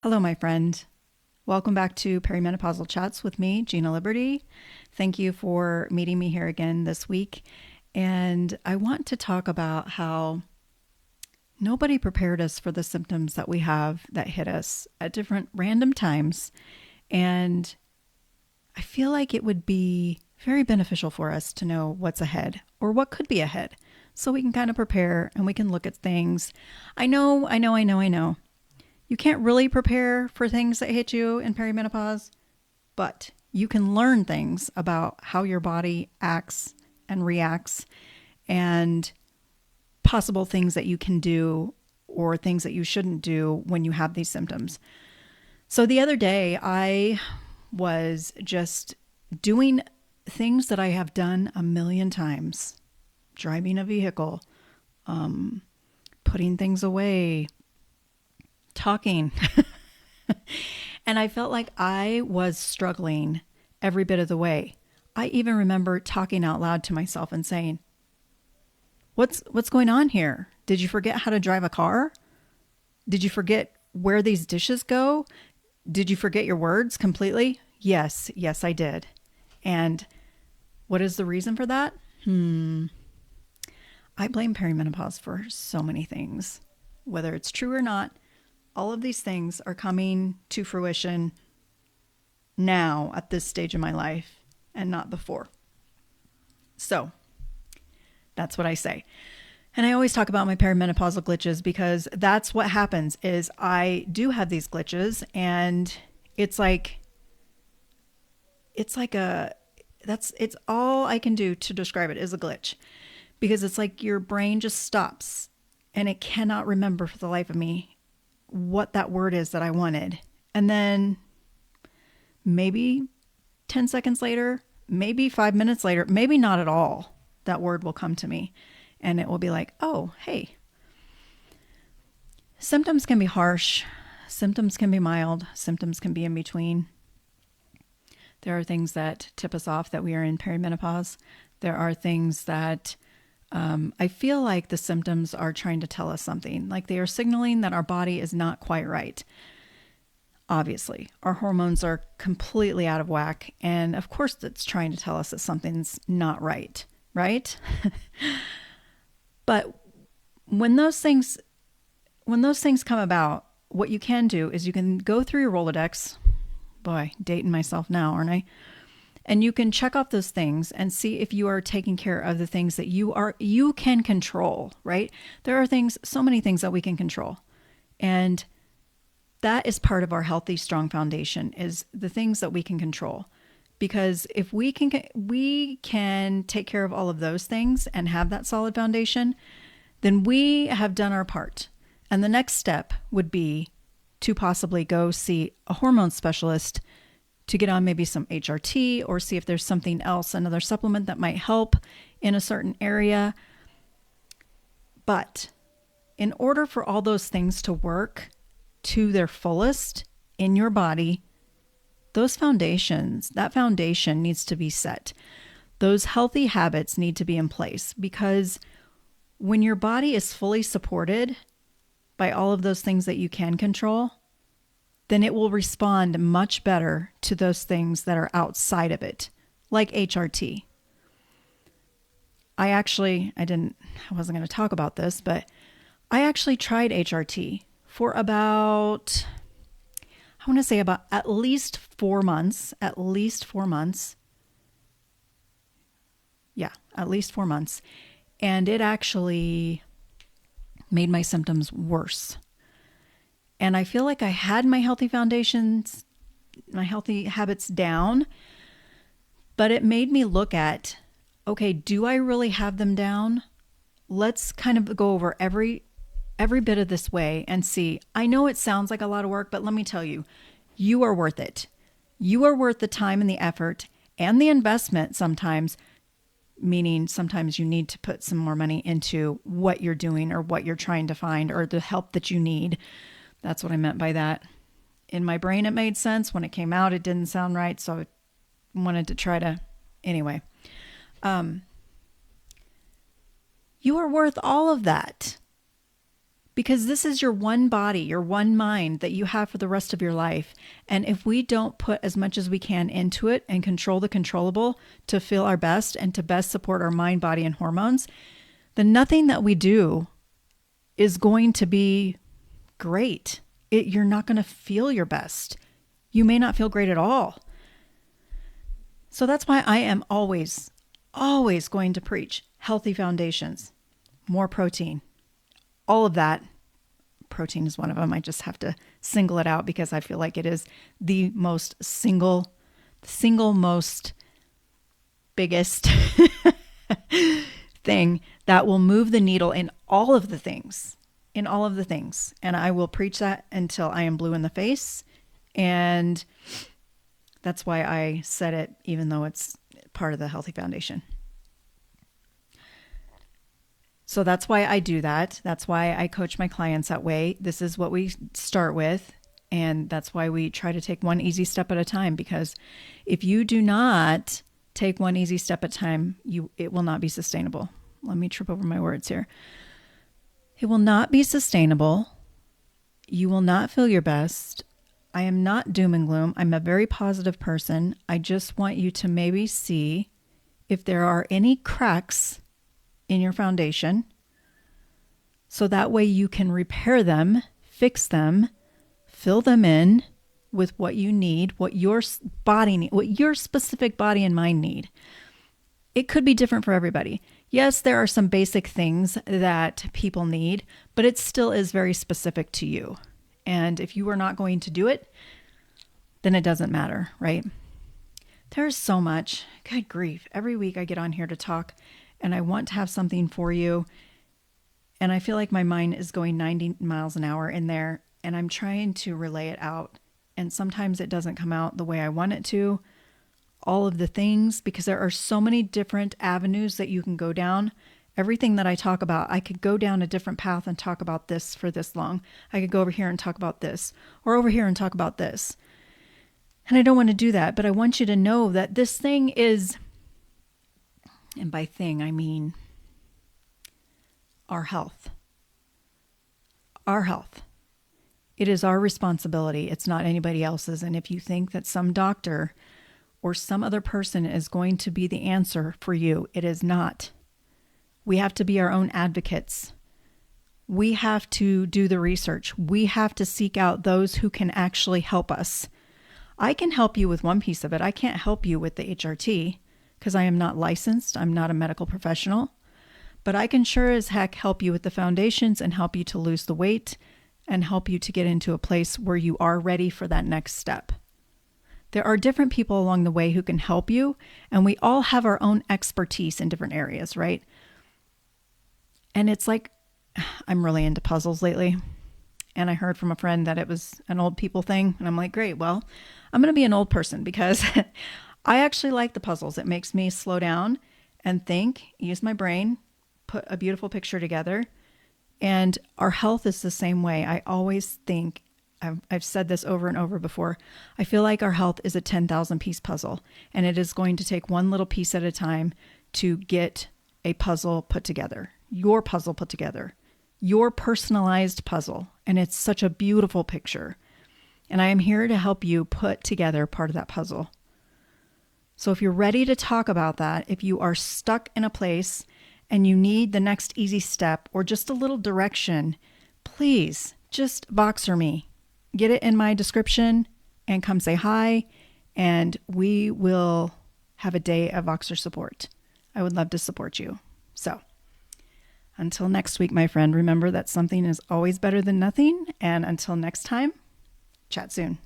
Hello, my friend. Welcome back to Perimenopausal Chats with me, Gina Liberty. Thank you for meeting me here again this week. And I want to talk about how nobody prepared us for the symptoms that we have that hit us at different random times. And I feel like it would be very beneficial for us to know what's ahead or what could be ahead so we can kind of prepare and we can look at things. I know. You can't really prepare for things that hit you in perimenopause, but you can learn things about how your body acts and reacts and possible things that you can do or things that you shouldn't do when you have these symptoms. So the other day, I was just doing things that I have done a million times: driving a vehicle, putting things away, talking. And I felt like I was struggling every bit of the way. I even remember talking out loud to myself and saying, what's going on here? Did you forget how to drive a car? Did you forget where these dishes go? Did you forget your words completely? Yes, I did. And what is the reason for that? I blame perimenopause for so many things. Whether it's true or not, all of these things are coming to fruition now at this stage of my life and not before. So that's what I say. And I always talk about my perimenopausal glitches because that's what happens is I do have these glitches, and it's all I can do to describe it is a glitch, because it's like your brain just stops and it cannot remember for the life of me what that word is that I wanted. And then maybe 10 seconds later, maybe 5 minutes later, maybe not at all, that word will come to me and it will be like, oh, hey. Symptoms can be harsh. Symptoms can be mild. Symptoms can be in between. There are things that tip us off that we are in perimenopause. There are things that I feel like the symptoms are trying to tell us something, like they are signaling that our body is not quite right. Obviously, our hormones are completely out of whack. And of course, it's trying to tell us that something's not right, right? But when those things come about, what you can do is you can go through your Rolodex. Boy, dating myself now, aren't I? And you can check off those things and see if you are taking care of the things that you can control, right? There are so many things that we can control. And that is part of our healthy, strong foundation, is the things that we can control. Because if we can take care of all of those things and have that solid foundation, then we have done our part. And the next step would be to possibly go see a hormone specialist to get on maybe some HRT, or see if there's something else, another supplement that might help in a certain area. But in order for all those things to work to their fullest in your body, that foundation needs to be set. Those healthy habits need to be in place, because when your body is fully supported by all of those things that you can control, then it will respond much better to those things that are outside of it, like HRT. I wasn't going to talk about this, but I actually tried HRT for about at least 4 months. Yeah, at least 4 months. And it actually made my symptoms worse. And I feel like I had my healthy foundations, my healthy habits down, but it made me look at, okay, do I really have them down? Let's kind of go over every bit of this way and see. I know it sounds like a lot of work, but let me tell you, you are worth it. You are worth the time and the effort and the investment sometimes, meaning sometimes you need to put some more money into what you're doing or what you're trying to find or the help that you need. That's what I meant by that. In my brain, it made sense. When it came out, it didn't sound right. So I wanted to try to, anyway. You are worth all of that. Because this is your one body, your one mind that you have for the rest of your life. And if we don't put as much as we can into it and control the controllable to feel our best and to best support our mind, body, and hormones, then nothing that we do is going to be great. You're not going to feel your best. You may not feel great at all. So that's why I am always going to preach healthy foundations, more protein, all of that. Protein is one of them. I just have to single it out because I feel like it is the most single most biggest thing that will move the needle in all of the things, And I will preach that until I am blue in the face. And that's why I said it, even though it's part of the Healthy Foundation. So that's why I do that. That's why I coach my clients that way. This is what we start with. And that's why we try to take one easy step at a time. Because if you do not take one easy step at a time, it will not be sustainable. Let me trip over my words here. It will not be sustainable. You will not feel your best. I am not doom and gloom. I'm a very positive person. I just want you to maybe see if there are any cracks in your foundation, so that way you can repair them, fix them, fill them in with what you need, what your body need, what your specific body and mind need. It could be different for everybody. Yes, there are some basic things that people need, but it still is very specific to you. And if you are not going to do it, then it doesn't matter, right? There's so much. Good grief. Every week I get on here to talk and I want to have something for you. And I feel like my mind is going 90 miles an hour in there and I'm trying to relay it out. And sometimes it doesn't come out the way I want it to. All of the things, because there are so many different avenues that you can go down. Everything that I talk about, I could go down a different path and talk about this for this long. I could go over here and talk about this, or over here and talk about this. And I don't want to do that, but I want you to know that this thing is, and by thing, I mean our health. Our health. It is our responsibility. It's not anybody else's. And if you think that some doctor or some other person is going to be the answer for you, it is not. We have to be our own advocates. We have to do the research. We have to seek out those who can actually help us. I can help you with one piece of it. I can't help you with the HRT because I am not licensed. I'm not a medical professional. But I can sure as heck help you with the foundations and help you to lose the weight and help you to get into a place where you are ready for that next step. There are different people along the way who can help you, and we all have our own expertise in different areas, right? And it's like, I'm really into puzzles lately. And I heard from a friend that it was an old people thing. And I'm like, great, well, I'm going to be an old person because I actually like the puzzles. It makes me slow down and think, use my brain, put a beautiful picture together. And our health is the same way. I always think, I've said this over and over before, I feel like our health is a 10,000 piece puzzle. And it is going to take one little piece at a time to get a puzzle put together. Your puzzle put together. Your personalized puzzle. And it's such a beautiful picture. And I am here to help you put together part of that puzzle. So if you're ready to talk about that, if you are stuck in a place and you need the next easy step or just a little direction, please just Voxer me. Get it in my description and come say hi, and we will have a day of Voxer support. I would love to support you. So until next week, my friend, remember that something is always better than nothing. And until next time, chat soon.